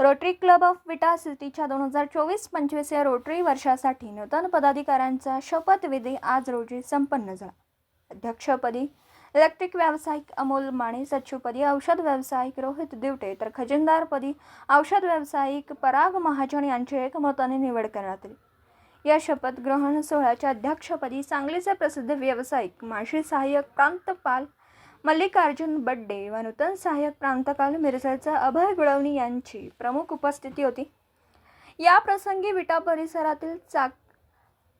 Rotary club of विटा सिटीच्या 2024-25 या रोटरी वर्षासाठी नूतन पदाधिकाऱ्यांचा शपथविधी आज रोजी संपन्न झाला। अध्यक्षपदी इलेक्ट्रिक व्यावसायिक अमोल माने, सचिवपदी औषध व्यावसायिक रोहित दिवटे तर खजिनदारपदी औषध व्यावसायिक पराग महाजन यांची एकमताने निवड करण्यात आली। या शपथ ग्रहण सोहळ्याच्या अध्यक्षपदी सांगलीचे प्रसिद्ध व्यावसायिक माजी सहाय्यक प्रांतपाल मल्लिकार्जुन बड्डे व नूतन सहाय्यक प्रांतपाल मिरजेचा अभय गुळवणी यांची प्रमुख उपस्थिती होती। या प्रसंगी विटा परिसरातील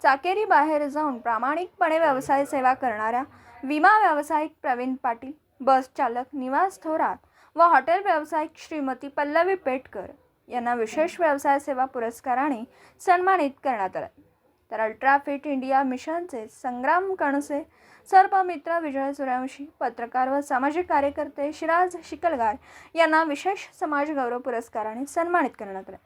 चाकेरी बाहेर जाऊन प्रामाणिकपणे व्यवसाय सेवा करणाऱ्या विमा व्यावसायिक प्रवीण पाटील, बस चालक निवास थोरात व हॉटेल व्यावसायिक श्रीमती पल्लवी पेटकर यांना विशेष व्यवसाय सेवा पुरस्काराने सन्मानित करण्यात आले। तर अल्ट्रा फिट इंडिया मिशनचे संग्राम कणसे, सर्पमित्र विजय सूर्यवंशी, पत्रकार व सामाजिक कार्यकर्ते शिराज शिकलगार यांना विशेष समाज गौरव पुरस्काराने सन्मानित करण्यात आले।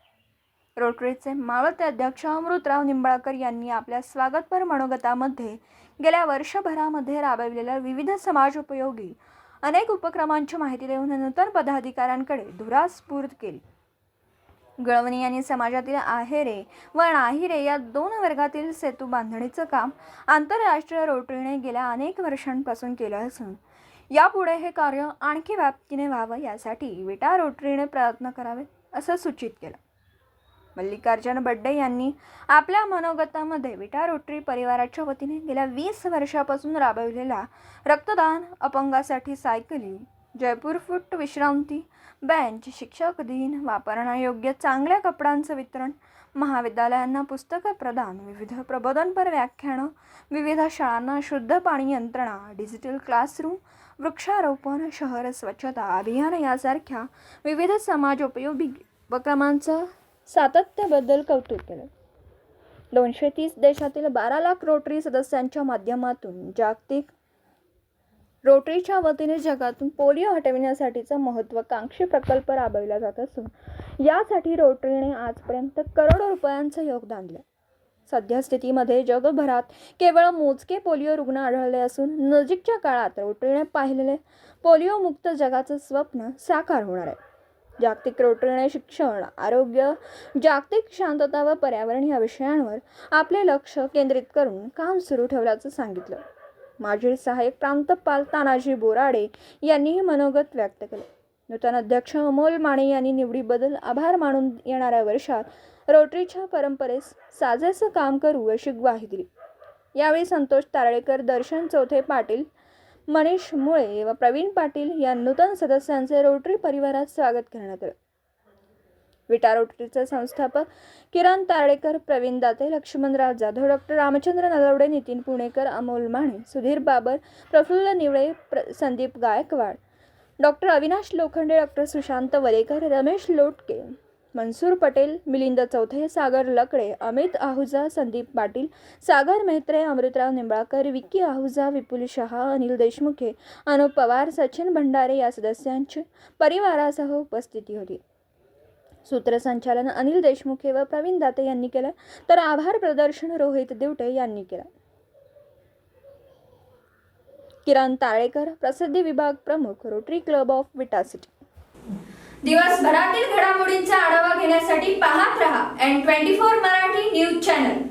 रोटरीचे मावळते अध्यक्ष अमृतराव निंबाळकर यांनी आपल्या स्वागतपर मनोगतामध्ये गेल्या वर्षभरामध्ये राबविलेल्या विविध समाजोपयोगी अनेक उपक्रमांची माहिती देऊन नूतन पदाधिकाऱ्यांकडे धुरा स्फूर्त केली। गुळवणी यांनी समाजातील आहेरे व नाहिरे या दोन वर्गातील सेतू बांधणीचं काम आंतरराष्ट्रीय रोटरीने गेल्या अनेक वर्षांपासून केलं असून यापुढे हे कार्य आणखी व्याप्तीने व्हावं यासाठी विटा रोटरीने प्रयत्न करावे असं सूचित केलं। मल्लिकार्जुन बड्डे यांनी आपल्या मनोगतामध्ये विटा रोटरी परिवाराच्या वतीने गेल्या 20 वर्षापासून राबविलेला रक्तदान, अपंगासाठी सायकली, जयपूर फूट विश्रांती बेंच, शिक्षक दिन, वापरण्यायोग्य चांगल्या कपड्यांचं वितरण, महाविद्यालयांना पुस्तकं प्रदान, विविध प्रबोधनपर व्याख्यानं, विविध शाळांना शुद्ध पाणी यंत्रणा, डिजिटल क्लासरूम, वृक्षारोपण, शहर स्वच्छता अभियान यासारख्या विविध समाजोपयोगी उपक्रमांचं सातत्याबद्दल कौतुक केलं। 230 देशातील 12 लाख रोटरी सदस्यांच्या माध्यमातून जागतिक रोटरीच्या वतीने जगातून पोलिओ हटविण्यासाठीचा महत्त्वाकांक्षी प्रकल्प राबविला जात असून यासाठी रोटरीने आजपर्यंत करोडो रुपयांचं योगदान दिलं। सध्या स्थितीमध्ये जगभरात केवळ मोजके पोलिओ रुग्ण आढळले असून नजीकच्या काळात रोटरीने पाहिलेले पोलिओ मुक्त जगाचं स्वप्न साकार होणार आहे। जागतिक रोटरीने शिक्षण, आरोग्य, जागतिक शांतता व पर्यावरण या विषयांवर आपले लक्ष केंद्रित करून काम सुरू ठेवल्याचं सांगितलं। माजी सहाय्यक प्रांतपाल तानाजी बोराडे यांनीही मनोगत व्यक्त केले। नूतन अध्यक्ष अमोल माने यांनी निवडीबद्दल आभार मानून येणाऱ्या वर्षात रोटरीच्या परंपरेस साजेसं काम करू अशी ग्वाही दिली। यावेळी संतोष तारळेकर, दर्शन चौथे पाटील, मनीष मुळे व प्रवीण पाटील या नूतन सदस्यांचे रोटरी परिवारात स्वागत करण्यात आले। विटा रोटरीचे संस्थापक किरण तारळेकर, प्रवीण दाते, लक्ष्मणराव जाधव, डॉक्टर रामचंद्र नलवडे, नितीन पुणेकर, अमोल माने, सुधीर बाबर, प्रफुल्ल निवळे, संदीप गायकवाड, डॉक्टर अविनाश लोखंडे, डॉक्टर सुशांत वलेकर, रमेश लोटके, मनसूर पटेल, मिलिंद चौथे, सागर लकडे, अमित आहुजा, संदीप पाटील, सागर मेहत्रे, अमृतराव निंबाळकर, विक्की आहुजा, विपुल शहा, अनिल देशमुखे, अनुप पवार, सचिन भंडारे या सदस्यांची परिवारासह उपस्थिती होती। सूत्रसंचालन अनिल देशमुखे व प्रवीण दाते यांनी केलं, तर आभार प्रदर्शन रोहित दिवटे यांनी केलं। किरण तारळेकर, प्रसिद्धी विभाग प्रमुख, रोटरी क्लब ऑफ विटा सिटी। दिवसभरातील घडामोडींचा आढावा घेण्यासाठी पाहत रहा N24 मराठी न्यूज चॅनल।